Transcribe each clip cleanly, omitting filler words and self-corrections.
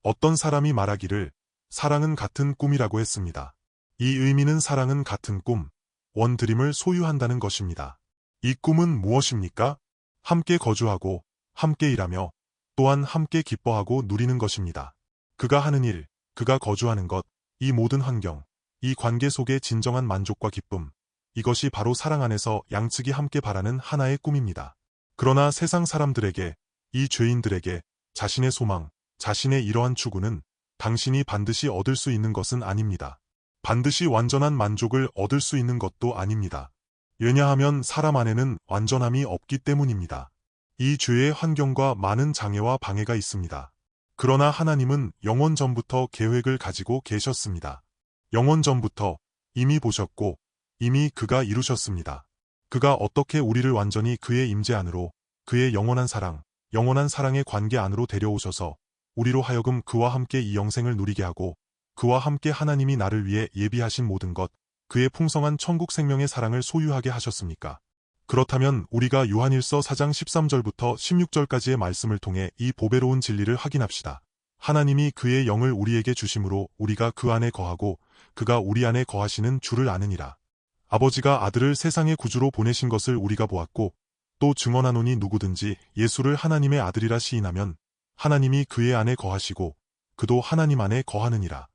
어떤 사람이 말하기를 사랑은 같은 꿈이라고 했습니다. 이 의미는 사랑은 같은 꿈, 원드림을 소유한다는 것입니다. 이 꿈은 무엇입니까? 함께 거주하고 함께 일하며 또한 함께 기뻐하고 누리는 것입니다. 그가 하는 일, 그가 거주하는 것, 이 모든 환경, 이 관계 속의 진정한 만족과 기쁨, 이것이 바로 사랑 안에서 양측이 함께 바라는 하나의 꿈입니다. 그러나 세상 사람들에게, 이 죄인들에게 자신의 소망, 자신의 이러한 추구는 당신이 반드시 얻을 수 있는 것은 아닙니다. 반드시 완전한 만족을 얻을 수 있는 것도 아닙니다. 왜냐하면 사람 안에는 완전함이 없기 때문입니다. 이 죄의 환경과 많은 장애와 방해가 있습니다. 그러나 하나님은 영원 전부터 계획을 가지고 계셨습니다. 영원 전부터 이미 보셨고 이미 그가 이루셨습니다. 그가 어떻게 우리를 완전히 그의 임재 안으로, 그의 영원한 사랑의 관계 안으로 데려오셔서 우리로 하여금 그와 함께 이 영생을 누리게 하고 그와 함께 하나님이 나를 위해 예비하신 모든 것, 그의 풍성한 천국 생명의 사랑을 소유하게 하셨습니까? 그렇다면 우리가 요한일서 4장 13절부터 16절까지의 말씀을 통해 이 보배로운 진리를 확인합시다. 하나님이 그의 영을 우리에게 주심으로 우리가 그 안에 거하고 그가 우리 안에 거하시는 줄을 아느니라. 아버지가 아들을 세상의 구주로 보내신 것을 우리가 보았고 또 증언하노니 누구든지 예수를 하나님의 아들이라 시인하면 하나님이 그의 안에 거하시고 그도 하나님 안에 거하느니라.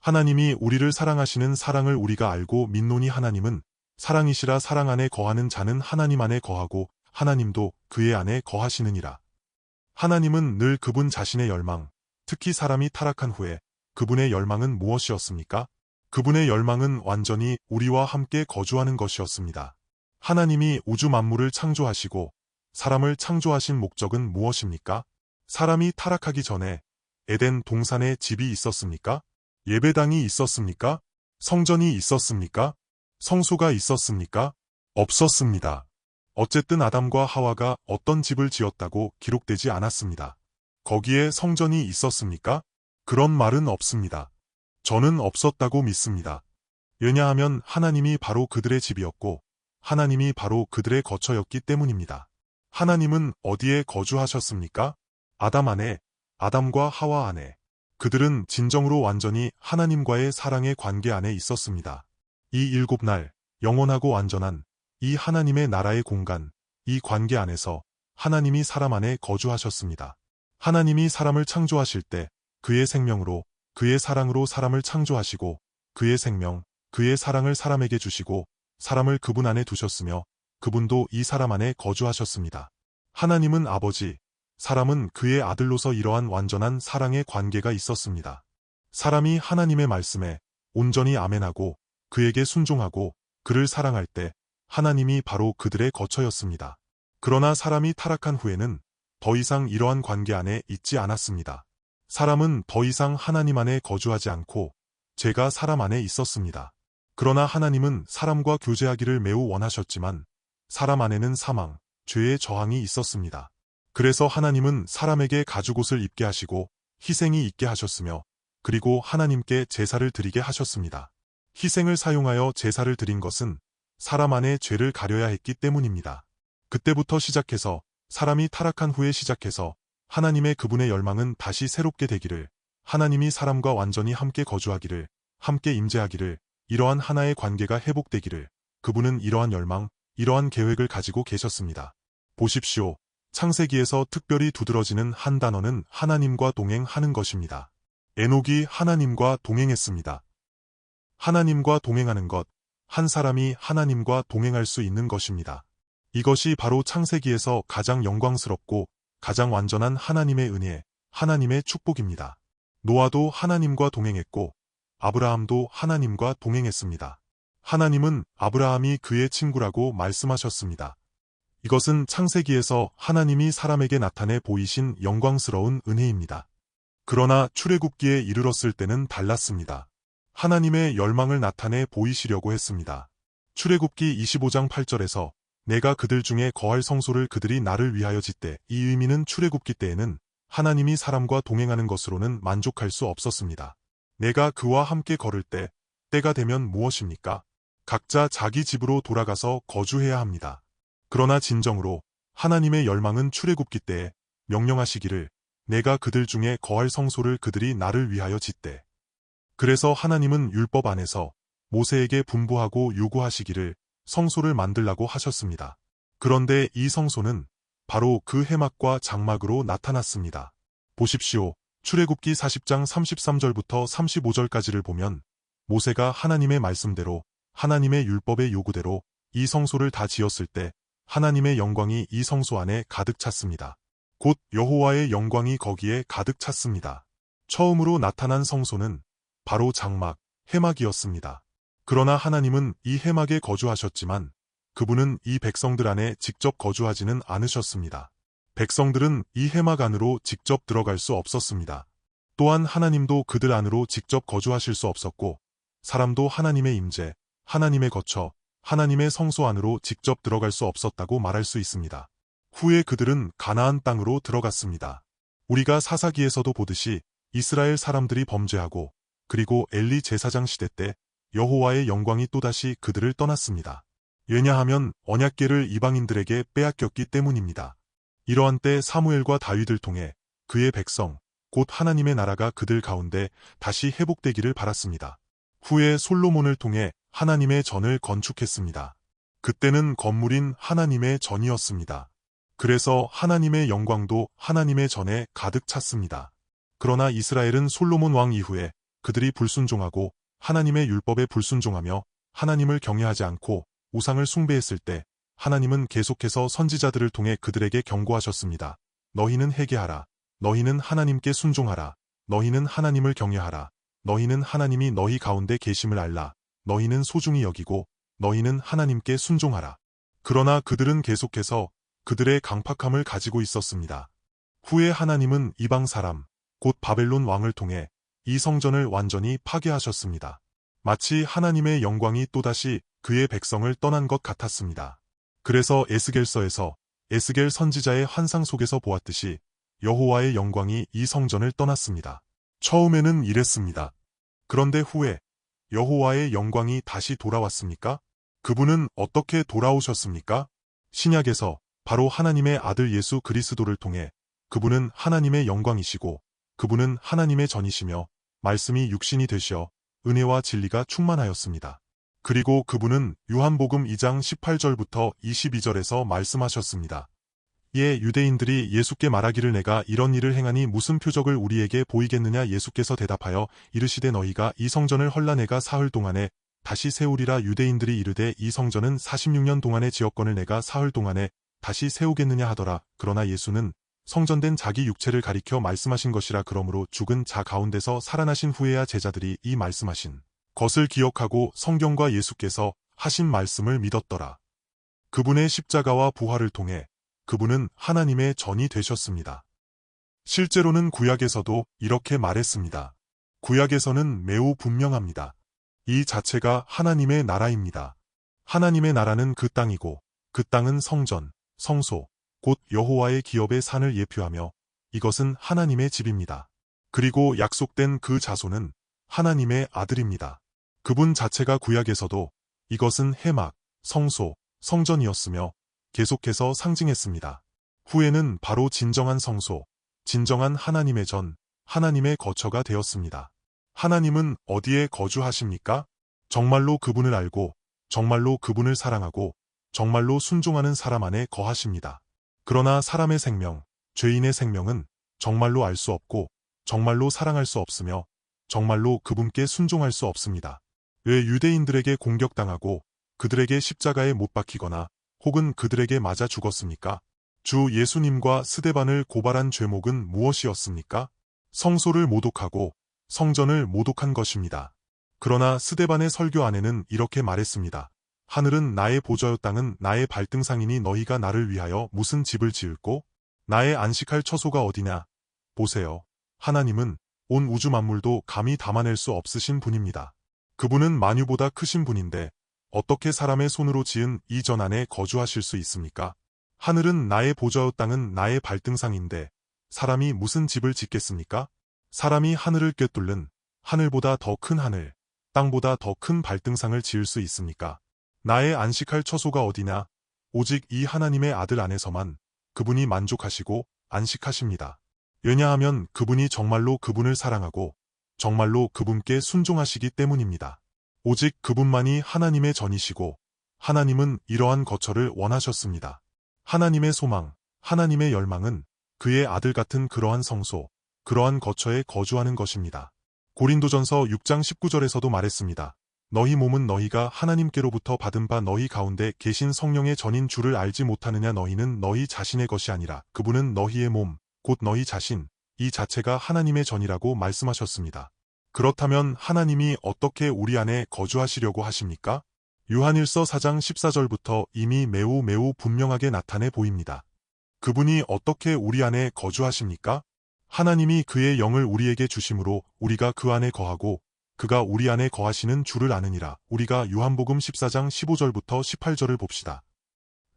하나님이 우리를 사랑하시는 사랑을 우리가 알고 믿노니 하나님은 사랑이시라. 사랑 안에 거하는 자는 하나님 안에 거하고 하나님도 그의 안에 거하시느니라. 하나님은 늘 그분 자신의 열망, 특히 사람이 타락한 후에 그분의 열망은 무엇이었습니까? 그분의 열망은 완전히 우리와 함께 거주하는 것이었습니다. 하나님이 우주 만물을 창조하시고 사람을 창조하신 목적은 무엇입니까? 사람이 타락하기 전에 에덴 동산에 집이 있었습니까? 예배당이 있었습니까? 성전이 있었습니까? 성소가 있었습니까? 없었습니다. 어쨌든 아담과 하와가 어떤 집을 지었다고 기록되지 않았습니다. 거기에 성전이 있었습니까? 그런 말은 없습니다. 저는 없었다고 믿습니다. 왜냐하면 하나님이 바로 그들의 집이었고 하나님이 바로 그들의 거처였기 때문입니다. 하나님은 어디에 거주하셨습니까? 아담 안에, 아담과 하와 안에. 그들은 진정으로 완전히 하나님과의 사랑의 관계 안에 있었습니다. 이 7날, 영원하고 완전한 이 하나님의 나라의 공간, 이 관계 안에서 하나님이 사람 안에 거주하셨습니다. 하나님이 사람을 창조하실 때 그의 생명으로, 그의 사랑으로 사람을 창조하시고 그의 생명, 그의 사랑을 사람에게 주시고 사람을 그분 안에 두셨으며 그분도 이 사람 안에 거주하셨습니다. 하나님은 아버지, 사람은 그의 아들로서 이러한 완전한 사랑의 관계가 있었습니다. 사람이 하나님의 말씀에 온전히 아멘하고 그에게 순종하고 그를 사랑할 때 하나님이 바로 그들의 거처였습니다. 그러나 사람이 타락한 후에는 더 이상 이러한 관계 안에 있지 않았습니다. 사람은 더 이상 하나님 안에 거주하지 않고 죄가 사람 안에 있었습니다. 그러나 하나님은 사람과 교제하기를 매우 원하셨지만 사람 안에는 사망, 죄의 저항이 있었습니다. 그래서 하나님은 사람에게 가죽옷을 입게 하시고 희생이 있게 하셨으며 그리고 하나님께 제사를 드리게 하셨습니다. 희생을 사용하여 제사를 드린 것은 사람 안에 죄를 가려야 했기 때문입니다. 그때부터 시작해서 사람이 타락한 후에 시작해서 하나님의 그분의 열망은 다시 새롭게 되기를, 하나님이 사람과 완전히 함께 거주하기를, 함께 임재하기를, 이러한 하나의 관계가 회복되기를, 그분은 이러한 열망, 이러한 계획을 가지고 계셨습니다. 보십시오. 창세기에서 특별히 두드러지는 한 단어는 하나님과 동행하는 것입니다. 에녹이 하나님과 동행했습니다. 하나님과 동행하는 것, 한 사람이 하나님과 동행할 수 있는 것입니다. 이것이 바로 창세기에서 가장 영광스럽고 가장 완전한 하나님의 은혜, 하나님의 축복입니다. 노아도 하나님과 동행했고 아브라함도 하나님과 동행했습니다. 하나님은 아브라함이 그의 친구라고 말씀하셨습니다. 이것은 창세기에서 하나님이 사람에게 나타내 보이신 영광스러운 은혜입니다. 그러나 출애굽기에 이르렀을 때는 달랐습니다. 하나님의 열망을 나타내 보이시려고 했습니다. 출애굽기 25장 8절에서 내가 그들 중에 거할 성소를 그들이 나를 위하여 짓되, 이 의미는 출애굽기 때에는 하나님이 사람과 동행하는 것으로는 만족할 수 없었습니다. 내가 그와 함께 걸을 때, 때가 되면 무엇입니까? 각자 자기 집으로 돌아가서 거주해야 합니다. 그러나 진정으로 하나님의 열망은 출애굽기 때에 명령하시기를 내가 그들 중에 거할 성소를 그들이 나를 위하여 짓되. 그래서 하나님은 율법 안에서 모세에게 분부하고 요구하시기를 성소를 만들라고 하셨습니다. 그런데 이 성소는 바로 그 해막과 장막으로 나타났습니다. 보십시오. 출애굽기 40장 33절부터 35절까지를 보면 모세가 하나님의 말씀대로 하나님의 율법의 요구대로 이 성소를 다 지었을 때 하나님의 영광이 이 성소 안에 가득 찼습니다. 곧 여호와의 영광이 거기에 가득 찼습니다. 처음으로 나타난 성소는 바로 장막, 해막이었습니다. 그러나 하나님은 이 해막에 거주하셨지만 그분은 이 백성들 안에 직접 거주하지는 않으셨습니다. 백성들은 이 해막 안으로 직접 들어갈 수 없었습니다. 또한 하나님도 그들 안으로 직접 거주하실 수 없었고 사람도 하나님의 임재, 하나님의 거처, 하나님의 성소 안으로 직접 들어갈 수 없었다고 말할 수 있습니다. 후에 그들은 가나안 땅으로 들어갔습니다. 우리가 사사기에서도 보듯이 이스라엘 사람들이 범죄하고 그리고 엘리 제사장 시대 때 여호와의 영광이 또다시 그들을 떠났습니다. 왜냐하면 언약궤를 이방인들에게 빼앗겼기 때문입니다. 이러한 때 사무엘과 다윗을 통해 그의 백성, 곧 하나님의 나라가 그들 가운데 다시 회복되기를 바랐습니다. 후에 솔로몬을 통해 하나님의 전을 건축했습니다. 그때는 건물인 하나님의 전이었습니다. 그래서 하나님의 영광도 하나님의 전에 가득 찼습니다. 그러나 이스라엘은 솔로몬 왕 이후에 그들이 불순종하고 하나님의 율법에 불순종하며 하나님을 경외하지 않고 우상을 숭배했을 때 하나님은 계속해서 선지자들을 통해 그들에게 경고하셨습니다. 너희는 회개하라. 너희는 하나님께 순종하라. 너희는 하나님을 경외하라. 너희는 하나님이 너희 가운데 계심을 알라. 너희는 소중히 여기고 너희는 하나님께 순종하라. 그러나 그들은 계속해서 그들의 강팍함을 가지고 있었습니다. 후에 하나님은 이방 사람, 곧 바벨론 왕을 통해 이 성전을 완전히 파괴하셨습니다. 마치 하나님의 영광이 또다시 그의 백성을 떠난 것 같았습니다. 그래서 에스겔서에서 에스겔 선지자의 환상 속에서 보았듯이 여호와의 영광이 이 성전을 떠났습니다. 처음에는 이랬습니다. 그런데 후에 여호와의 영광이 다시 돌아왔습니까? 그분은 어떻게 돌아오셨습니까? 신약에서 바로 하나님의 아들 예수 그리스도를 통해 그분은 하나님의 영광이시고 그분은 하나님의 전이시며 말씀이 육신이 되시어 은혜와 진리가 충만하였습니다. 그리고 그분은 요한복음 2장 18절부터 22절에서 말씀하셨습니다. 이에 유대인들이 예수께 말하기를 내가 이런 일을 행하니 무슨 표적을 우리에게 보이겠느냐. 예수께서 대답하여 이르시되 너희가 이 성전을 헐라 내가 사흘 동안에 다시 세우리라. 유대인들이 이르되 이 성전은 46년 동안의 지었건을 내가 사흘 동안에 다시 세우겠느냐 하더라. 그러나 예수는 성전된 자기 육체를 가리켜 말씀하신 것이라. 그러므로 죽은 자 가운데서 살아나신 후에야 제자들이 이 말씀하신 것을 기억하고 성경과 예수께서 하신 말씀을 믿었더라. 그분의 십자가와 부활을 통해 그분은 하나님의 전이 되셨습니다. 실제로는 구약에서도 이렇게 말했습니다. 구약에서는 매우 분명합니다. 이 자체가 하나님의 나라입니다. 하나님의 나라는 그 땅이고 그 땅은 성전, 성소, 곧 여호와의 기업의 산을 예표하며 이것은 하나님의 집입니다. 그리고 약속된 그 자손은 하나님의 아들입니다. 그분 자체가 구약에서도 이것은 해막, 성소, 성전이었으며 계속해서 상징했습니다. 후에는 바로 진정한 성소, 진정한 하나님의 전, 하나님의 거처가 되었습니다. 하나님은 어디에 거주하십니까? 정말로 그분을 알고 정말로 그분을 사랑하고 정말로 순종하는 사람 안에 거하십니다. 그러나 사람의 생명, 죄인의 생명은 정말로 알 수 없고 정말로 사랑할 수 없으며 정말로 그분께 순종할 수 없습니다. 왜 유대인들에게 공격당하고 그들에게 십자가에 못 박히거나 혹은 그들에게 맞아 죽었습니까? 주 예수님과 스데반을 고발한 죄목은 무엇이었습니까? 성소를 모독하고 성전을 모독한 것입니다. 그러나 스데반의 설교 안에는 이렇게 말했습니다. 하늘은 나의 보좌요 땅은 나의 발등상이니 너희가 나를 위하여 무슨 집을 지을꼬? 나의 안식할 처소가 어디냐? 보세요. 하나님은 온 우주 만물도 감히 담아낼 수 없으신 분입니다. 그분은 만유보다 크신 분인데 어떻게 사람의 손으로 지은 이 전 안에 거주하실 수 있습니까? 하늘은 나의 보좌요 땅은 나의 발등상인데 사람이 무슨 집을 짓겠습니까? 사람이 하늘을 꿰뚫는 하늘보다 더 큰 하늘, 땅보다 더 큰 발등상을 지을 수 있습니까? 나의 안식할 처소가 어디냐? 오직 이 하나님의 아들 안에서만 그분이 만족하시고 안식하십니다. 왜냐하면 그분이 정말로 그분을 사랑하고 정말로 그분께 순종하시기 때문입니다. 오직 그분만이 하나님의 전이시고 하나님은 이러한 거처를 원하셨습니다. 하나님의 소망, 하나님의 열망은 그의 아들 같은 그러한 성소, 그러한 거처에 거주하는 것입니다. 고린도전서 6장 19절에서도 말했습니다. 너희 몸은 너희가 하나님께로부터 받은 바 너희 가운데 계신 성령의 전인 줄을 알지 못하느냐. 너희는 너희 자신의 것이 아니라 그분은 너희의 몸, 곧 너희 자신, 이 자체가 하나님의 전이라고 말씀하셨습니다. 그렇다면 하나님이 어떻게 우리 안에 거주하시려고 하십니까? 요한일서 4장 14절부터 이미 매우 분명하게 나타내 보입니다. 그분이 어떻게 우리 안에 거주하십니까? 하나님이 그의 영을 우리에게 주심으로 우리가 그 안에 거하고 그가 우리 안에 거하시는 줄을 아느니라. 우리가 요한복음 14장 15절부터 18절을 봅시다.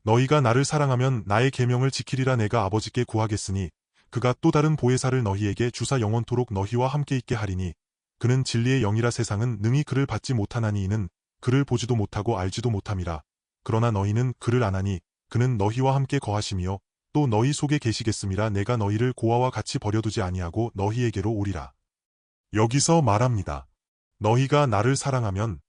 너희가 나를 사랑하면 나의 계명을 지키리라. 내가 아버지께 구하겠으니 그가 또 다른 보혜사를 너희에게 주사 영원토록 너희와 함께 있게 하리니 그는 진리의 영이라. 세상은 능히 그를 받지 못하나니 이는 그를 보지도 못하고 알지도 못함이라. 그러나 너희는 그를 아나니 그는 너희와 함께 거하시며 또 너희 속에 계시겠음이라. 내가 너희를 고아와 같이 버려두지 아니하고 너희에게로 오리라. 여기서 말합니다. 너희가 나를 사랑하면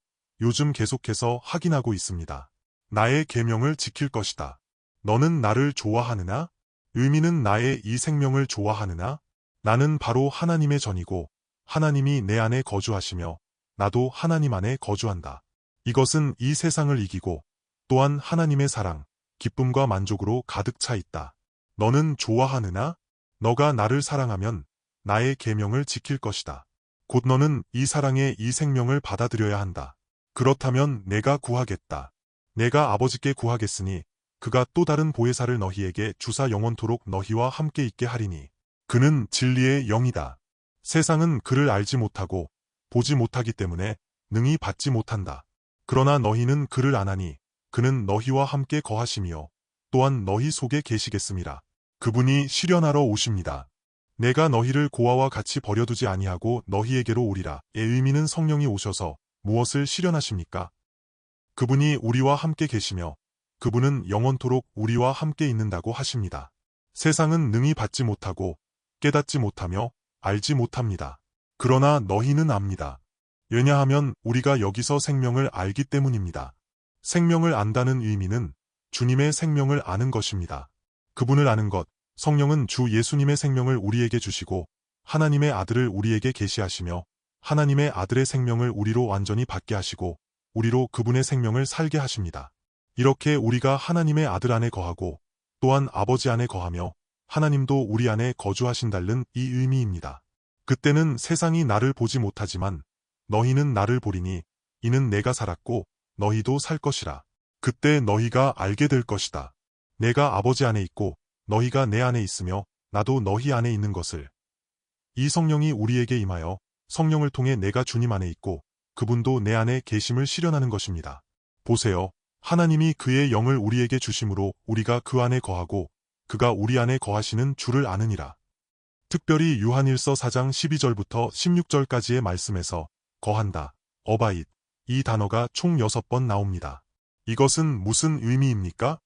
요즘 계속해서 확인하고 있습니다. 나의 계명을 지킬 것이다. 너는 나를 좋아하느냐? 의미는 나의 이 생명을 좋아하느냐? 나는 바로 하나님의 전이고 하나님이 내 안에 거주하시며 나도 하나님 안에 거주한다. 이것은 이 세상을 이기고 또한 하나님의 사랑, 기쁨과 만족으로 가득 차 있다. 너는 좋아하느냐? 너가 나를 사랑하면 나의 계명을 지킬 것이다. 곧 너는 이 사랑의 이 생명을 받아들여야 한다. 그렇다면 내가 구하겠다. 내가 아버지께 구하겠으니 그가 또 다른 보혜사를 너희에게 주사 영원토록 너희와 함께 있게 하리니 그는 진리의 영이다. 세상은 그를 알지 못하고 보지 못하기 때문에 능히 받지 못한다. 그러나 너희는 그를 아나니 그는 너희와 함께 거하시며 또한 너희 속에 계시겠음이라. 그분이 실현하러 오십니다. 내가 너희를 고아와 같이 버려두지 아니하고 너희에게로 오리라. 의 의미는 성령이 오셔서 무엇을 실현하십니까? 그분이 우리와 함께 계시며 그분은 영원토록 우리와 함께 있는다고 하십니다. 세상은 능히 받지 못하고 깨닫지 못하며 알지 못합니다. 그러나 너희는 압니다. 왜냐하면 우리가 여기서 생명을 알기 때문입니다. 생명을 안다는 의미는 주님의 생명을 아는 것입니다. 그분을 아는 것, 성령은 주 예수님의 생명을 우리에게 주시고 하나님의 아들을 우리에게 계시하시며 하나님의 아들의 생명을 우리로 완전히 받게 하시고 우리로 그분의 생명을 살게 하십니다. 이렇게 우리가 하나님의 아들 안에 거하고 또한 아버지 안에 거하며 하나님도 우리 안에 거주하신다는 이 의미입니다. 그때는 세상이 나를 보지 못하지만 너희는 나를 보리니 이는 내가 살았고 너희도 살 것이라. 그때 너희가 알게 될 것이다. 내가 아버지 안에 있고 너희가 내 안에 있으며 나도 너희 안에 있는 것을. 이 성령이 우리에게 임하여 성령을 통해 내가 주님 안에 있고 그분도 내 안에 계심을 실현하는 것입니다. 보세요. 하나님이 그의 영을 우리에게 주심으로 우리가 그 안에 거하고 그가 우리 안에 거하시는 줄을 아느니라. 특별히 요한일서 4장 12절부터 16절까지의 말씀에서 거한다, 어바잇, 이 단어가 총 6번 나옵니다. 이것은 무슨 의미입니까?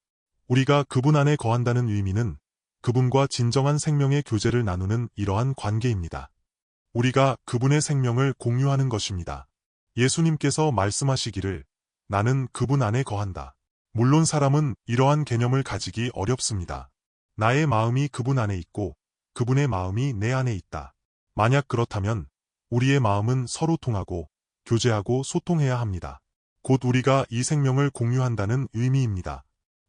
우리가 그분 안에 거한다는 의미는 그분과 진정한 생명의 교제를 나누는 이러한 관계입니다. 우리가 그분의 생명을 공유하는 것입니다. 예수님께서 말씀하시기를 나는 그분 안에 거한다. 물론 사람은 이러한 개념을 가지기 어렵습니다. 나의 마음이 그분 안에 있고 그분의 마음이 내 안에 있다. 만약 그렇다면 우리의 마음은 서로 통하고 교제하고 소통해야 합니다. 곧 우리가 이 생명을 공유한다는 의미입니다.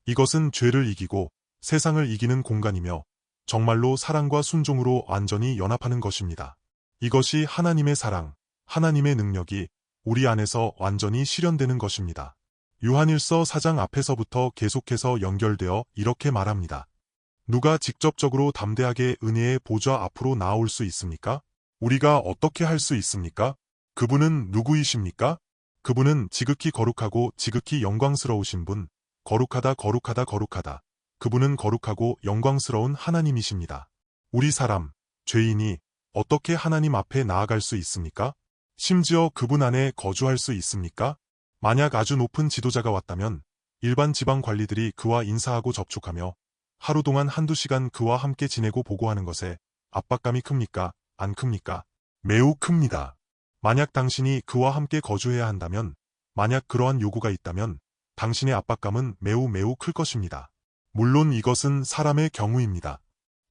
이것은 죄를 이기고 세상을 이기는 공간이며 정말로 사랑과 순종으로 완전히 연합하는 것입니다. 이것이 하나님의 사랑, 하나님의 능력이 우리 안에서 완전히 실현되는 것입니다. 요한일서 4장 앞에서부터 계속해서 연결되어 이렇게 말합니다. 누가 직접적으로 담대하게 은혜의 보좌 앞으로 나아올 수 있습니까? 우리가 어떻게 할 수 있습니까? 그분은 누구이십니까? 그분은 지극히 거룩하고 지극히 영광스러우신 분, 거룩하다 거룩하다 거룩하다. 그분은 거룩하고 영광스러운 하나님이십니다. 우리 사람, 죄인이 어떻게 하나님 앞에 나아갈 수 있습니까? 심지어 그분 안에 거주할 수 있습니까? 만약 아주 높은 지도자가 왔다면 일반 지방 관리들이 그와 인사하고 접촉하며 하루 동안 한두 시간 그와 함께 지내고 보고하는 것에 압박감이 큽니까? 안 큽니까? 매우 큽니다. 만약 당신이 그와 함께 거주해야 한다면, 만약 그러한 요구가 있다면 당신의 압박감은 매우 클 것입니다. 물론 이것은 사람의 경우입니다.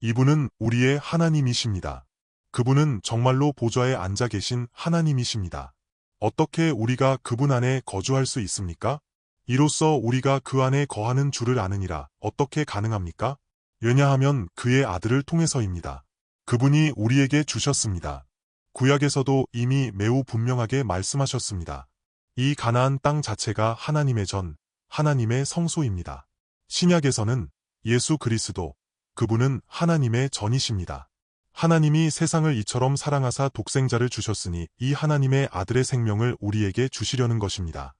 이분은 우리의 하나님이십니다. 그분은 정말로 보좌에 앉아 계신 하나님이십니다. 어떻게 우리가 그분 안에 거주할 수 있습니까? 이로써 우리가 그 안에 거하는 줄을 아느니라. 어떻게 가능합니까? 왜냐하면 그의 아들을 통해서입니다. 그분이 우리에게 주셨습니다. 구약에서도 이미 매우 분명하게 말씀하셨습니다. 이 가나안 땅 자체가 하나님의 전, 하나님의 성소입니다. 신약에서는 예수 그리스도, 그분은 하나님의 전이십니다. 하나님이 세상을 이처럼 사랑하사 독생자를 주셨으니 이 하나님의 아들의 생명을 우리에게 주시려는 것입니다.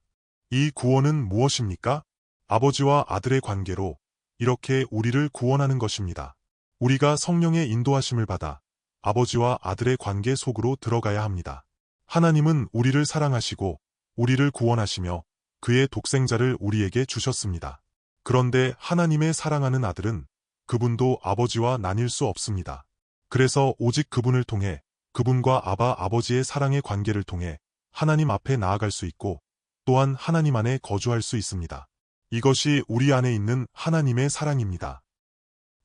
이 구원은 무엇입니까? 아버지와 아들의 관계로 이렇게 우리를 구원하는 것입니다. 우리가 성령의 인도하심을 받아 아버지와 아들의 관계 속으로 들어가야 합니다. 하나님은 우리를 사랑하시고 우리를 구원하시며 그의 독생자를 우리에게 주셨습니다. 그런데 하나님의 사랑하는 아들은 그분도 아버지와 나뉠 수 없습니다. 그래서 오직 그분을 통해 그분과 아버지의 사랑의 관계를 통해 하나님 앞에 나아갈 수 있고 또한 하나님 안에 거주할 수 있습니다. 이것이 우리 안에 있는 하나님의 사랑입니다.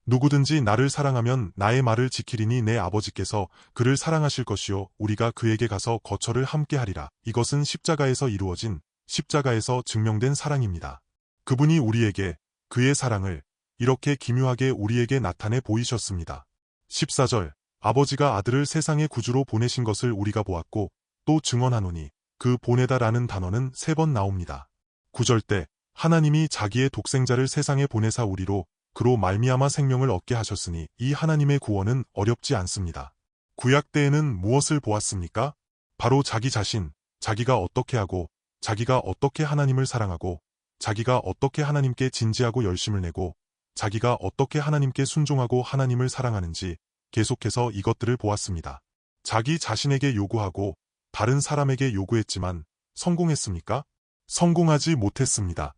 누구든지 나를 사랑하면 나의 말을 지키리니 내 아버지께서 그를 사랑하실 것이요 우리가 그에게 가서 거처를 함께 하리라. 이것은 십자가에서 이루어진 십자가에서 증명된 사랑입니다. 그분이 우리에게 그의 사랑을 이렇게 기묘하게 우리에게 나타내 보이셨습니다. 14절 아버지가 아들을 세상의 구주로 보내신 것을 우리가 보았고 또 증언하노니 그 보내다라는 단어는 3번 나옵니다. 9절 때 하나님이 자기의 독생자를 세상에 보내사 우리로 그로 말미암아 생명을 얻게 하셨으니 이 하나님의 구원은 어렵지 않습니다. 구약 때에는 무엇을 보았습니까? 바로 자기 자신, 자기가 어떻게 하고 자기가 어떻게 하나님을 사랑하고 자기가 어떻게 하나님께 진지하고 열심을 내고 자기가 어떻게 하나님께 순종하고 하나님을 사랑하는지 계속해서 이것들을 보았습니다. 자기 자신에게 요구하고 다른 사람에게 요구했지만 성공했습니까? 성공하지 못했습니다.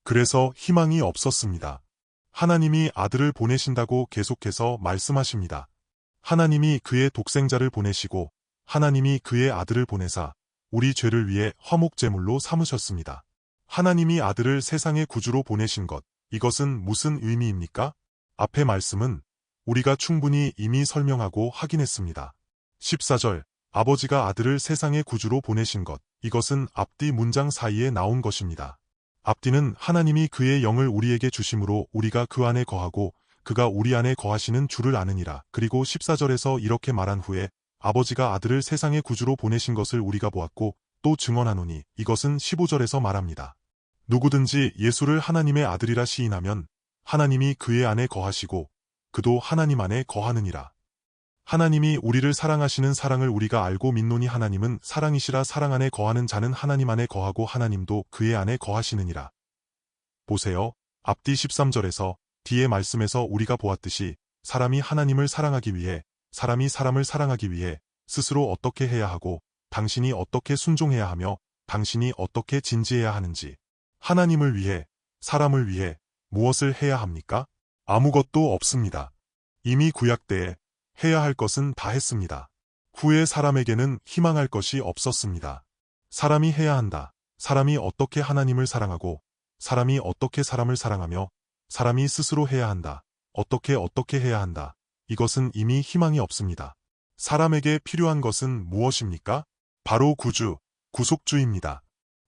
그래서 희망이 없었습니다. 하나님이 아들을 보내신다고 계속해서 말씀하십니다. 하나님이 그의 독생자를 보내시고 하나님이 그의 아들을 보내사 우리 죄를 위해 화목제물로 삼으셨습니다. 하나님이 아들을 세상의 구주로 보내신 것, 이것은 무슨 의미입니까? 앞의 말씀은 우리가 충분히 이미 설명하고 확인했습니다. 14절 아버지가 아들을 세상의 구주로 보내신 것, 이것은 앞뒤 문장 사이에 나온 것입니다. 앞뒤는 하나님이 그의 영을 우리에게 주심으로 우리가 그 안에 거하고 그가 우리 안에 거하시는 줄을 아느니라. 그리고 14절에서 이렇게 말한 후에 아버지가 아들을 세상의 구주로 보내신 것을 우리가 보았고 또 증언하노니 이것은 15절에서 말합니다. 누구든지 예수를 하나님의 아들이라 시인하면 하나님이 그의 안에 거하시고 그도 하나님 안에 거하느니라. 하나님이 우리를 사랑하시는 사랑을 우리가 알고 믿노니 하나님은 사랑이시라. 사랑 안에 거하는 자는 하나님 안에 거하고 하나님도 그의 안에 거하시느니라. 보세요. 앞뒤 13절에서 뒤의 말씀에서 우리가 보았듯이 사람이 하나님을 사랑하기 위해 사람이 사람을 사랑하기 위해 스스로 어떻게 해야 하고 당신이 어떻게 순종해야 하며 당신이 어떻게 진지해야 하는지 하나님을 위해 사람을 위해 무엇을 해야 합니까? 아무것도 없습니다. 이미 구약 때에 해야 할 것은 다 했습니다. 후에 사람에게는 희망할 것이 없었습니다. 사람이 해야 한다. 사람이 어떻게 하나님을 사랑하고 사람이 어떻게 사람을 사랑하며 사람이 스스로 해야 한다. 어떻게 해야 한다. 이것은 이미 희망이 없습니다. 사람에게 필요한 것은 무엇입니까? 바로 구주, 구속주입니다.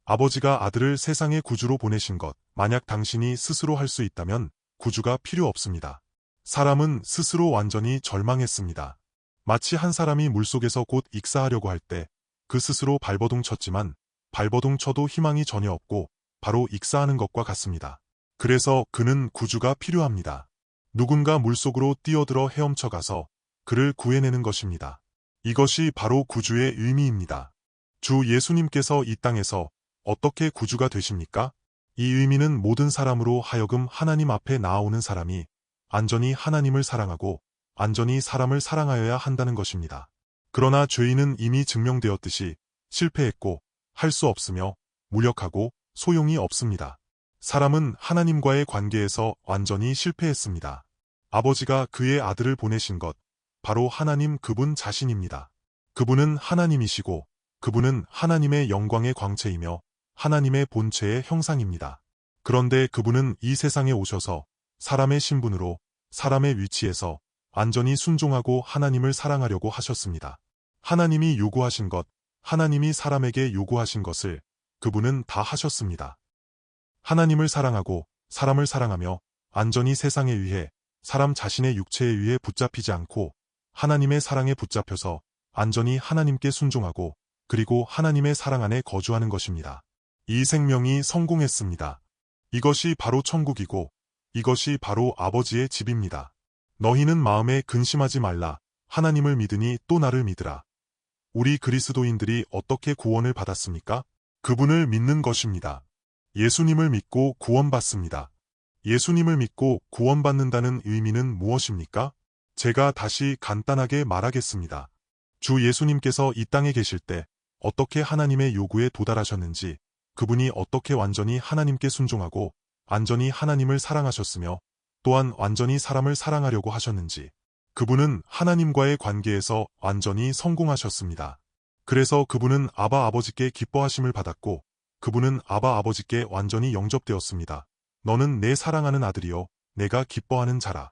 아버지가 아들을 세상의 구주로 보내신 것, 만약 당신이 스스로 할 수 있다면 구주가 필요 없습니다. 사람은 스스로 완전히 절망했습니다. 마치 한 사람이 물속에서 곧 익사하려고 할 때 그 스스로 발버둥 쳤지만 발버둥 쳐도 희망이 전혀 없고 바로 익사하는 것과 같습니다. 그래서 그는 구주가 필요합니다. 누군가 물속으로 뛰어들어 헤엄쳐 가서 그를 구해내는 것입니다. 이것이 바로 구주의 의미입니다. 주 예수님께서 이 땅에서 어떻게 구주가 되십니까? 이 의미는 모든 사람으로 하여금 하나님 앞에 나아오는 사람이 안전히 하나님을 사랑하고 안전히 사람을 사랑하여야 한다는 것입니다. 그러나 죄인은 이미 증명되었듯이 실패했고 할 수 없으며 무력하고 소용이 없습니다. 사람은 하나님과의 관계에서 완전히 실패했습니다. 아버지가 그의 아들을 보내신 것, 바로 하나님 그분 자신입니다. 그분은 하나님이시고 그분은 하나님의 영광의 광채이며 하나님의 본체의 형상입니다. 그런데 그분은 이 세상에 오셔서 사람의 신분으로 사람의 위치에서 완전히 순종하고 하나님을 사랑하려고 하셨습니다. 하나님이 요구하신 것, 하나님이 사람에게 요구하신 것을 그분은 다 하셨습니다. 하나님을 사랑하고 사람을 사랑하며 완전히 세상에 의해 사람 자신의 육체에 의해 붙잡히지 않고 하나님의 사랑에 붙잡혀서 완전히 하나님께 순종하고 그리고 하나님의 사랑 안에 거주하는 것입니다. 이 생명이 성공했습니다. 이것이 바로 천국이고 이것이 바로 아버지의 집입니다. 너희는 마음에 근심하지 말라. 하나님을 믿으니 또 나를 믿으라. 우리 그리스도인들이 어떻게 구원을 받았습니까? 그분을 믿는 것입니다. 예수님을 믿고 구원받습니다. 예수님을 믿고 구원받는다는 의미는 무엇입니까? 제가 다시 간단하게 말하겠습니다. 주 예수님께서 이 땅에 계실 때 어떻게 하나님의 요구에 도달하셨는지, 그분이 어떻게 완전히 하나님께 순종하고 완전히 하나님을 사랑하셨으며 또한 완전히 사람을 사랑하려고 하셨는지, 그분은 하나님과의 관계에서 완전히 성공하셨습니다. 그래서 그분은 아바 아버지께 기뻐하심을 받았고 그분은 아바 아버지께 완전히 영접되었습니다. 너는 내 사랑하는 아들이요 내가 기뻐하는 자라.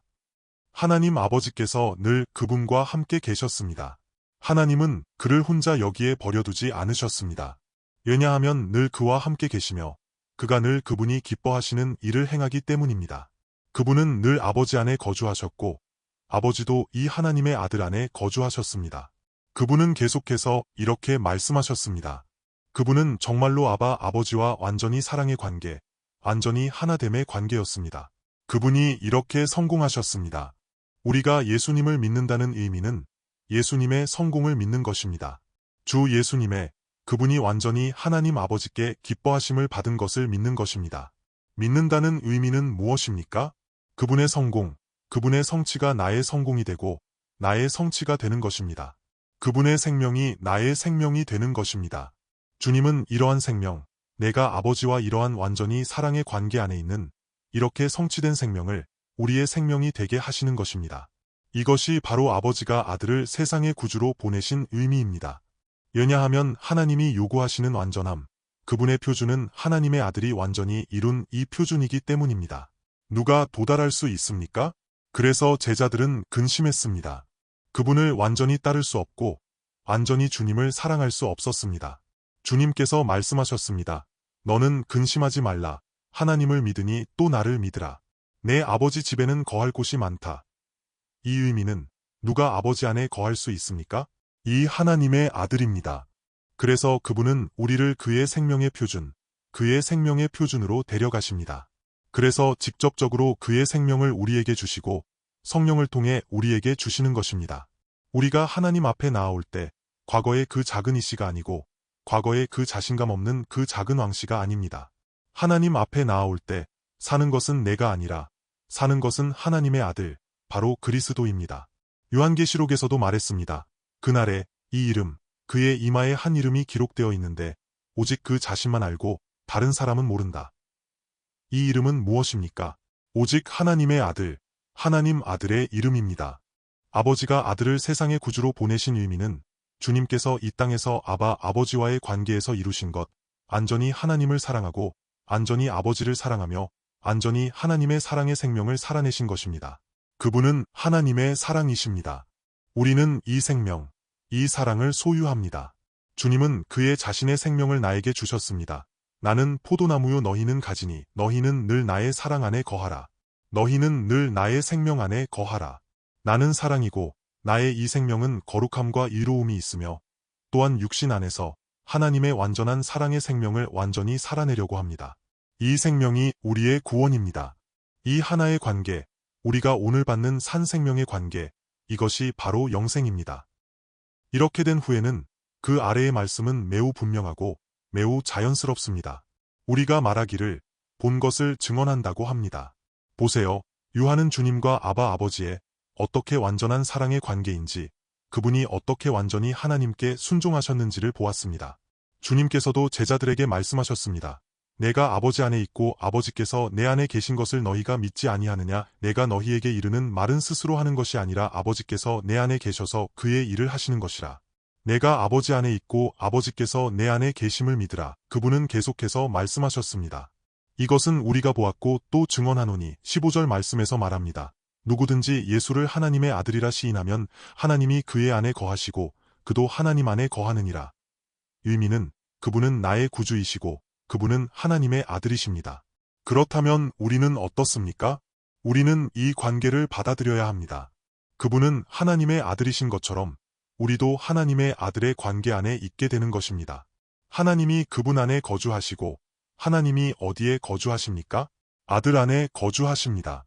하나님 아버지께서 늘 그분과 함께 계셨습니다. 하나님은 그를 혼자 여기에 버려두지 않으셨습니다. 왜냐하면 늘 그와 함께 계시며 그가 늘 그분이 기뻐하시는 일을 행하기 때문입니다. 그분은 늘 아버지 안에 거주하셨고 아버지도 이 하나님의 아들 안에 거주하셨습니다. 그분은 계속해서 이렇게 말씀하셨습니다. 그분은 정말로 아바 아버지와 완전히 사랑의 관계, 완전히 하나됨의 관계였습니다. 그분이 이렇게 성공하셨습니다. 우리가 예수님을 믿는다는 의미는 예수님의 성공을 믿는 것입니다. 주 예수님의 그분이 완전히 하나님 아버지께 기뻐하심을 받은 것을 믿는 것입니다. 믿는다는 의미는 무엇입니까? 그분의 성공, 그분의 성취가 나의 성공이 되고 나의 성취가 되는 것입니다. 그분의 생명이 나의 생명이 되는 것입니다. 주님은 이러한 생명, 내가 아버지와 이러한 완전히 사랑의 관계 안에 있는 이렇게 성취된 생명을 우리의 생명이 되게 하시는 것입니다. 이것이 바로 아버지가 아들을 세상의 구주로 보내신 의미입니다. 왜냐하면 하나님이 요구하시는 완전함, 그분의 표준은 하나님의 아들이 완전히 이룬 이 표준이기 때문입니다. 누가 도달할 수 있습니까? 그래서 제자들은 근심했습니다. 그분을 완전히 따를 수 없고 완전히 주님을 사랑할 수 없었습니다. 주님께서 말씀하셨습니다. 너는 근심하지 말라. 하나님을 믿으니 또 나를 믿으라. 내 아버지 집에는 거할 곳이 많다. 이 의미는 누가 아버지 안에 거할 수 있습니까? 이 하나님의 아들입니다. 그래서 그분은 우리를 그의 생명의 표준, 그의 생명의 표준으로 데려가십니다. 그래서 직접적으로 그의 생명을 우리에게 주시고 성령을 통해 우리에게 주시는 것입니다. 우리가 하나님 앞에 나아올 때 과거의 그 작은 이씨가 아니고 과거의 그 자신감 없는 그 작은 왕씨가 아닙니다. 하나님 앞에 나아올 때 사는 것은 내가 아니라 사는 것은 하나님의 아들, 바로 그리스도입니다. 요한계시록에서도 말했습니다. 그날에 이 이름, 그의 이마에 한 이름이 기록되어 있는데 오직 그 자신만 알고 다른 사람은 모른다. 이 이름은 무엇입니까? 오직 하나님의 아들, 하나님 아들의 이름입니다. 아버지가 아들을 세상의 구주로 보내신 의미는 주님께서 이 땅에서 아바 아버지와의 관계에서 이루신 것, 완전히 하나님을 사랑하고 완전히 아버지를 사랑하며 완전히 하나님의 사랑의 생명을 살아내신 것입니다. 그분은 하나님의 사랑이십니다. 우리는 이 생명, 이 사랑을 소유합니다. 주님은 그의 자신의 생명을 나에게 주셨습니다. 나는 포도나무요 너희는 가지니 너희는 늘 나의 사랑 안에 거하라. 너희는 늘 나의 생명 안에 거하라. 나는 사랑이고 나의 이 생명은 거룩함과 이로움이 있으며 또한 육신 안에서 하나님의 완전한 사랑의 생명을 완전히 살아내려고 합니다. 이 생명이 우리의 구원입니다. 이 하나의 관계, 우리가 오늘 받는 산 생명의 관계, 이것이 바로 영생입니다. 이렇게 된 후에는 그 아래의 말씀은 매우 분명하고 매우 자연스럽습니다. 우리가 말하기를 본 것을 증언한다고 합니다. 보세요. 요한은 주님과 아바 아버지의 어떻게 완전한 사랑의 관계인지, 그분이 어떻게 완전히 하나님께 순종하셨는지를 보았습니다. 주님께서도 제자들에게 말씀하셨습니다. 내가 아버지 안에 있고 아버지께서 내 안에 계신 것을 너희가 믿지 아니하느냐? 내가 너희에게 이르는 말은 스스로 하는 것이 아니라 아버지께서 내 안에 계셔서 그의 일을 하시는 것이라. 내가 아버지 안에 있고 아버지께서 내 안에 계심을 믿으라. 그분은 계속해서 말씀하셨습니다. 이것은 우리가 보았고 또 증언하노니 15절 말씀에서 말합니다. 누구든지 예수를 하나님의 아들이라 시인하면 하나님이 그의 안에 거하시고 그도 하나님 안에 거하느니라. 의미는 그분은 나의 구주이시고 그분은 하나님의 아들이십니다. 그렇다면 우리는 어떻습니까? 우리는 이 관계를 받아들여야 합니다. 그분은 하나님의 아들이신 것처럼 우리도 하나님의 아들의 관계 안에 있게 되는 것입니다. 하나님이 그분 안에 거주하시고 하나님이 어디에 거주하십니까? 아들 안에 거주하십니다.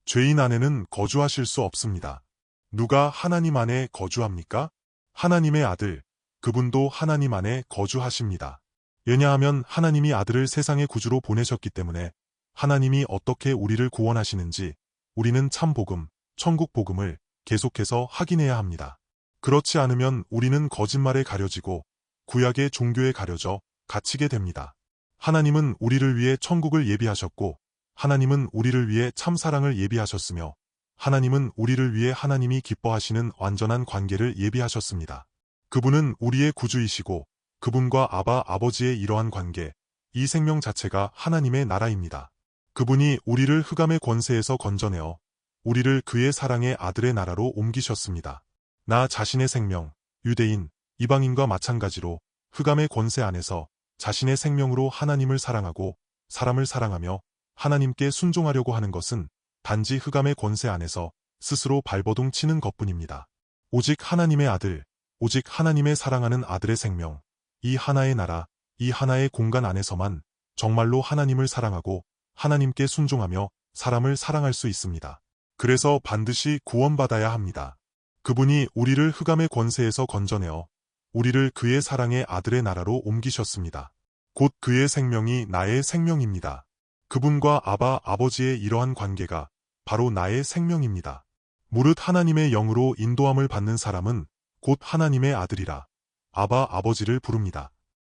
죄인 안에는 거주하실 수 없습니다. 누가 하나님 안에 거주합니까? 하나님의 아들, 그분도 하나님 안에 거주하십니다. 왜냐하면 하나님이 아들을 세상의 구주로 보내셨기 때문에 하나님이 어떻게 우리를 구원하시는지 우리는 참 복음, 천국 복음을 계속해서 확인해야 합니다. 그렇지 않으면 우리는 거짓말에 가려지고 구약의 종교에 가려져 갇히게 됩니다. 하나님은 우리를 위해 천국을 예비하셨고 하나님은 우리를 위해 참 사랑을 예비하셨으며 하나님은 우리를 위해 하나님이 기뻐하시는 완전한 관계를 예비하셨습니다. 그분은 우리의 구주이시고 그분과 아버지의 이러한 관계, 이 생명 자체가 하나님의 나라입니다. 그분이 우리를 흑암의 권세에서 건져내어 우리를 그의 사랑의 아들의 나라로 옮기셨습니다. 나 자신의 생명, 유대인, 이방인과 마찬가지로 흑암의 권세 안에서 자신의 생명으로 하나님을 사랑하고 사람을 사랑하며 하나님께 순종하려고 하는 것은 단지 흑암의 권세 안에서 스스로 발버둥 치는 것뿐입니다. 오직 하나님의 아들, 오직 하나님의 사랑하는 아들의 생명, 이 하나의 나라, 이 하나의 공간 안에서만 정말로 하나님을 사랑하고 하나님께 순종하며 사람을 사랑할 수 있습니다. 그래서 반드시 구원받아야 합니다. 그분이 우리를 흑암의 권세에서 건져내어 우리를 그의 사랑의 아들의 나라로 옮기셨습니다. 곧 그의 생명이 나의 생명입니다. 그분과 아버지의 이러한 관계가 바로 나의 생명입니다. 무릇 하나님의 영으로 인도함을 받는 사람은 곧 하나님의 아들이라 아버지를 부릅니다.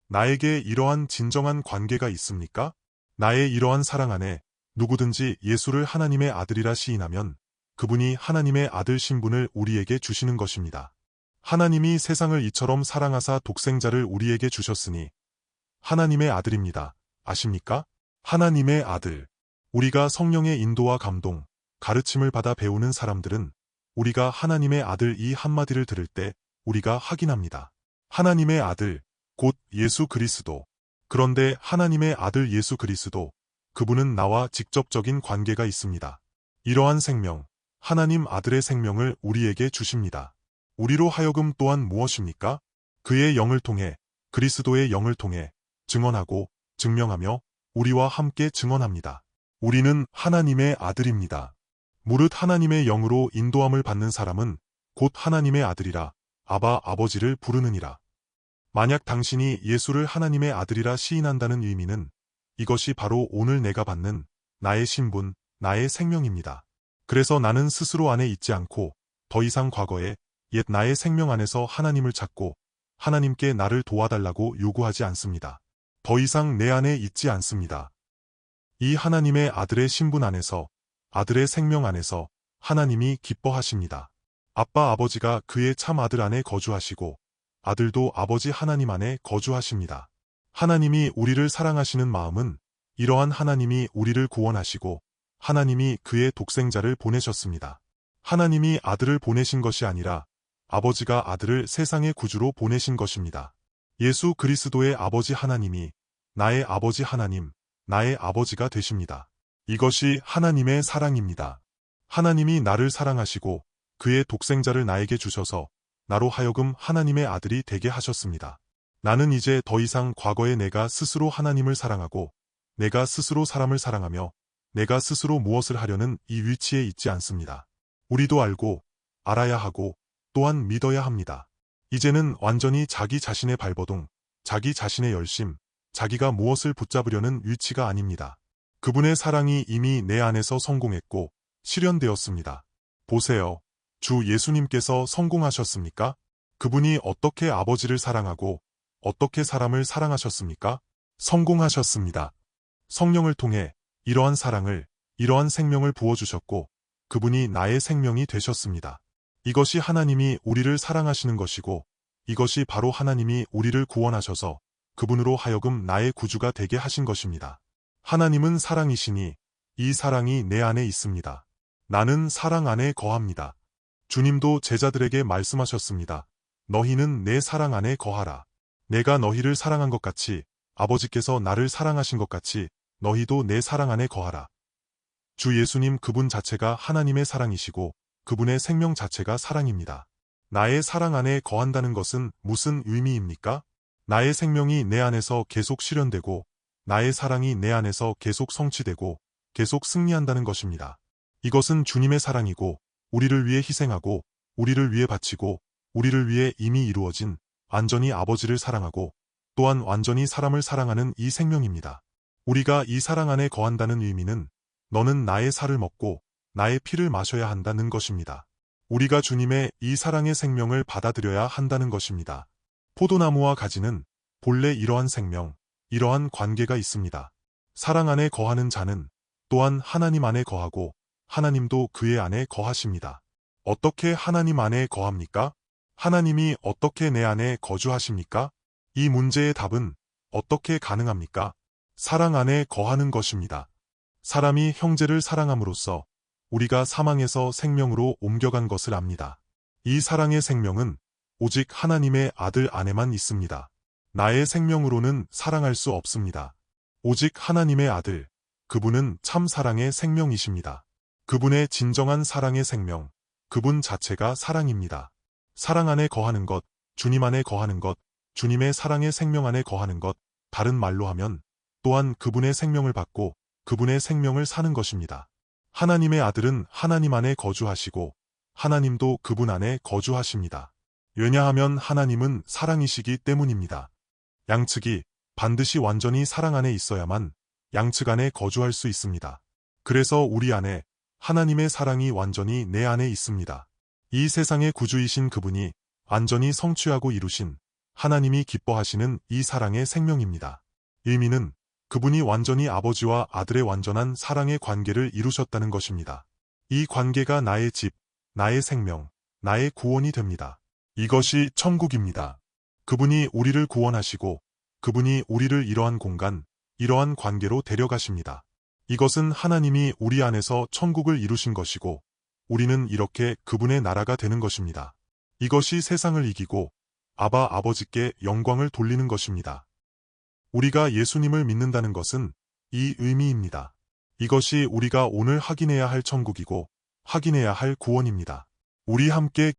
나에게 이러한 진정한 관계가 있습니까? 나의 이러한 사랑 안에 누구든지 예수를 하나님의 아들이라 시인하면 그분이 하나님의 아들 신분을 우리에게 주시는 것입니다. 하나님이 세상을 이처럼 사랑하사 독생자를 우리에게 주셨으니 하나님의 아들입니다. 아십니까? 하나님의 아들. 우리가 성령의 인도와 감동, 가르침을 받아 배우는 사람들은 우리가 하나님의 아들 이 한마디를 들을 때 우리가 확인합니다. 하나님의 아들, 곧 예수 그리스도. 그런데 하나님의 아들 예수 그리스도, 그분은 나와 직접적인 관계가 있습니다. 이러한 생명, 하나님 아들의 생명을 우리에게 주십니다. 우리로 하여금 또한 무엇입니까? 그의 영을 통해, 그리스도의 영을 통해 증언하고 증명하며 우리와 함께 증언합니다. 우리는 하나님의 아들입니다. 무릇 하나님의 영으로 인도함을 받는 사람은 곧 하나님의 아들이라 아버지를 부르느니라. 만약 당신이 예수를 하나님의 아들이라 시인한다는 의미는 이것이 바로 오늘 내가 받는 나의 신분, 나의 생명입니다. 그래서 나는 스스로 안에 있지 않고 더 이상 과거의 옛 나의 생명 안에서 하나님을 찾고 하나님께 나를 도와달라고 요구하지 않습니다. 더 이상 내 안에 있지 않습니다. 이 하나님의 아들의 신분 안에서, 아들의 생명 안에서 하나님이 기뻐하십니다. 아버지가 그의 참 아들 안에 거주하시고 아들도 아버지 하나님 안에 거주하십니다. 하나님이 우리를 사랑하시는 마음은 이러한 하나님이 우리를 구원하시고 하나님이 그의 독생자를 보내셨습니다. 하나님이 아들을 보내신 것이 아니라 아버지가 아들을 세상의 구주로 보내신 것입니다. 예수 그리스도의 아버지 하나님이 나의 아버지 하나님, 나의 아버지가 되십니다. 이것이 하나님의 사랑입니다. 하나님이 나를 사랑하시고 그의 독생자를 나에게 주셔서 나로 하여금 하나님의 아들이 되게 하셨습니다. 나는 이제 더 이상 과거의 내가 스스로 하나님을 사랑하고 내가 스스로 사람을 사랑하며 내가 스스로 무엇을 하려는 이 위치에 있지 않습니다. 우리도 알고 알아야 하고 또한 믿어야 합니다. 이제는 완전히 자기 자신의 발버둥, 자기 자신의 열심, 자기가 무엇을 붙잡으려는 위치가 아닙니다. 그분의 사랑이 이미 내 안에서 성공했고 실현되었습니다. 보세요. 주 예수님께서 성공하셨습니까? 그분이 어떻게 아버지를 사랑하고 어떻게 사람을 사랑하셨습니까? 성공하셨습니다. 성령을 통해 이러한 사랑을, 이러한 생명을 부어주셨고 그분이 나의 생명이 되셨습니다. 이것이 하나님이 우리를 사랑하시는 것이고 이것이 바로 하나님이 우리를 구원하셔서 그분으로 하여금 나의 구주가 되게 하신 것입니다. 하나님은 사랑이시니 이 사랑이 내 안에 있습니다. 나는 사랑 안에 거합니다. 주님도 제자들에게 말씀하셨습니다. 너희는 내 사랑 안에 거하라. 내가 너희를 사랑한 것 같이 아버지께서 나를 사랑하신 것 같이 너희도 내 사랑 안에 거하라. 주 예수님 그분 자체가 하나님의 사랑이시고 그분의 생명 자체가 사랑입니다. 나의 사랑 안에 거한다는 것은 무슨 의미입니까? 나의 생명이 내 안에서 계속 실현되고 나의 사랑이 내 안에서 계속 성취되고 계속 승리한다는 것입니다. 이것은 주님의 사랑이고 우리를 위해 희생하고 우리를 위해 바치고 우리를 위해 이미 이루어진 완전히 아버지를 사랑하고 또한 완전히 사람을 사랑하는 이 생명입니다. 우리가 이 사랑 안에 거한다는 의미는 너는 나의 살을 먹고 나의 피를 마셔야 한다는 것입니다. 우리가 주님의 이 사랑의 생명을 받아들여야 한다는 것입니다. 포도나무와 가지는 본래 이러한 생명, 이러한 관계가 있습니다. 사랑 안에 거하는 자는 또한 하나님 안에 거하고 하나님도 그의 안에 거하십니다. 어떻게 하나님 안에 거합니까? 하나님이 어떻게 내 안에 거주하십니까? 이 문제의 답은 어떻게 가능합니까? 사랑 안에 거하는 것입니다. 사람이 형제를 사랑함으로써 우리가 사망에서 생명으로 옮겨간 것을 압니다. 이 사랑의 생명은 오직 하나님의 아들 안에만 있습니다. 나의 생명으로는 사랑할 수 없습니다. 오직 하나님의 아들, 그분은 참 사랑의 생명이십니다. 그분의 진정한 사랑의 생명, 그분 자체가 사랑입니다. 사랑 안에 거하는 것, 주님 안에 거하는 것, 주님의 사랑의 생명 안에 거하는 것, 다른 말로 하면 또한 그분의 생명을 받고 그분의 생명을 사는 것입니다. 하나님의 아들은 하나님 안에 거주하시고 하나님도 그분 안에 거주하십니다. 왜냐하면 하나님은 사랑이시기 때문입니다. 양측이 반드시 완전히 사랑 안에 있어야만 양측 안에 거주할 수 있습니다. 그래서 우리 안에 하나님의 사랑이 완전히 내 안에 있습니다. 이 세상의 구주이신 그분이 완전히 성취하고 이루신 하나님이 기뻐하시는 이 사랑의 생명입니다. 의미는 그분이 완전히 아버지와 아들의 완전한 사랑의 관계를 이루셨다는 것입니다. 이 관계가 나의 집, 나의 생명, 나의 구원이 됩니다. 이것이 천국입니다. 그분이 우리를 구원하시고 그분이 우리를 이러한 공간, 이러한 관계로 데려가십니다. 이것은 하나님이 우리 안에서 천국을 이루신 것이고 우리는 이렇게 그분의 나라가 되는 것입니다. 이것이 세상을 이기고 아버지께 영광을 돌리는 것입니다. 우리가 예수님을 믿는다는 것은 이 의미입니다. 이것이 우리가 오늘 확인해야 할 천국이고 확인해야 할 구원입니다. 우리 함께